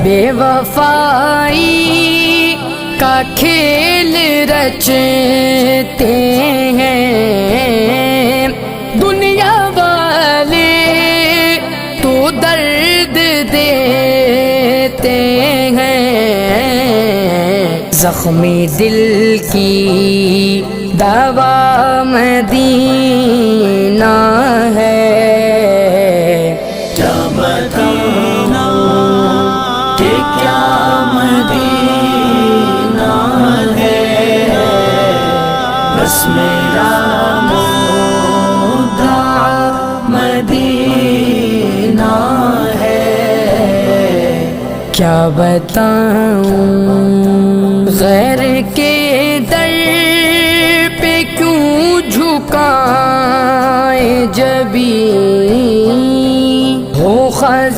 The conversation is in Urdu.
بے وفائی کا کھیل رچتے ہیں دنیا والے تو درد دیتے ہیں، زخمی دل کی دوا مدینہ ہے۔ کیا بتانا کہ کیا مدینہ ہے، بس میرا مدعا مدینہ ہے۔ کیا بتاؤں غیر کے در پہ کیوں جھکائے جبیں، ہو خزانہ